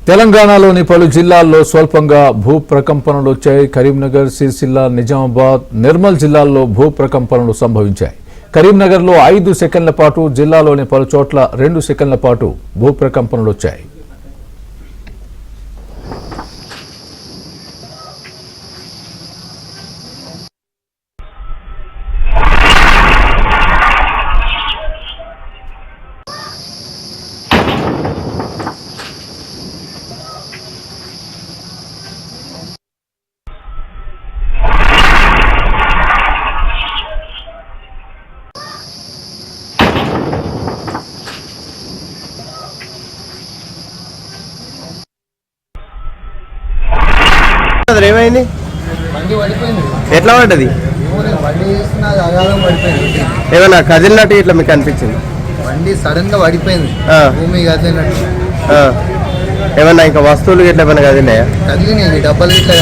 తెలంగాణలోని పలు జిల్లాల్లో స్వల్పంగా భూ ప్రకంపనలు వచ్చాయి. కరీంనగర్, సిరిసిల్ల, నిజామాబాద్, నిర్మల్ జిల్లాల్లో భూ ప్రకంపనలు సంభవించాయి. కరీంనగర్లో 5 సెకన్ల పాటు, జిల్లాలోని పలు చోట్ల 2 సెకన్ల పాటు భూ ప్రకంపనలు వచ్చాయి. ఏమైంది? ఎట్లా పడ్డది? ఏమన్నా కదిలినట్టు ఇట్లా మీకు అనిపించింది? బండి సడన్ గా పడిపోయింది, భూమి కదిలినట్టు. ఏమన్నా ఇంకా వస్తువులు ఇట్లా ఏమైనా కదిలినాయా? కదిలినాయి, డబ్బాలు ఇట్లా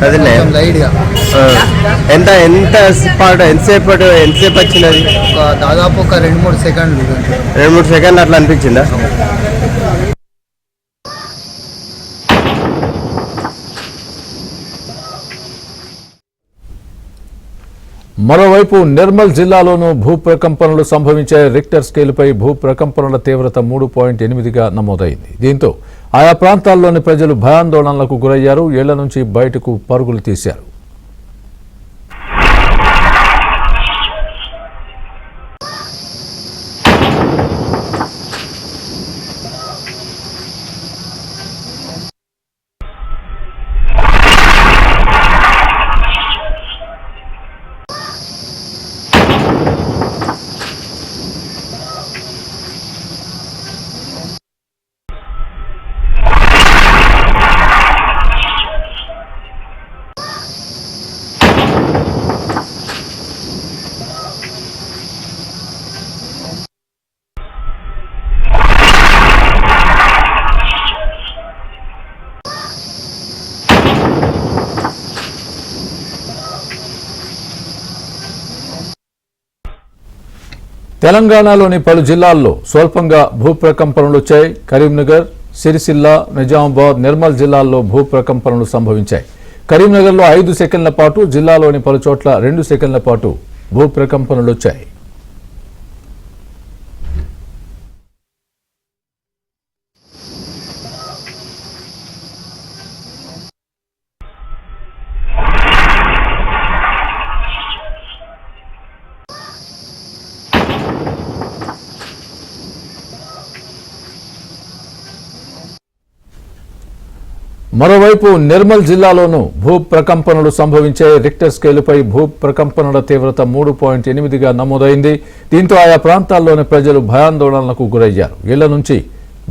కదిలినాయా? లైట్ గా. ఎంతసేపు వచ్చినది? దాదాపు ఒక 2-3 సెకండ్లు. 2-3 సెకండ్లు అట్లా అనిపించిందా? మరోవైపు నిర్మల్ జిల్లాలోనూ భూ ప్రకంపనలు సంభవించాయి. రిక్టర్ స్కేలుపై భూ ప్రకంపనల తీవ్రత 3.8గా నమోదైంది. దీంతో ఆయా ప్రాంతాల్లోని ప్రజలు భయాందోళనలకు గురయ్యారు. ఇళ్ల నుంచి బయటకు పరుగులు తీశారు. తెలంగాణలోని పలు జిల్లాల్లో స్వల్పంగా భూ ప్రకంపనలు వచ్చాయి. కరీంనగర్, సిరిసిల్ల, నిజామాబాద్, నిర్మల్ జిల్లాల్లో భూ ప్రకంపనలు సంభవించాయి. కరీంనగర్లో 5 సెకన్ల పాటు, జిల్లాలోని పలు చోట్ల 2 సెకన్ల పాటు భూ ప్రకంపనలు వచ్చాయి. మరోవైపు నిర్మల్ జిల్లాలోనూ భూ ప్రకంపనలు సంభవించాయి. రిక్టర్ స్కేలుపై భూ ప్రకంపనల తీవ్రత 3.8గా నమోదైంది. దీంతో ఆయా ప్రాంతాల్లోని ప్రజలు భయాందోళనలకు గురయ్యారు. ఇళ్ల నుంచి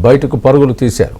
బయటకు పరుగులు తీశారు.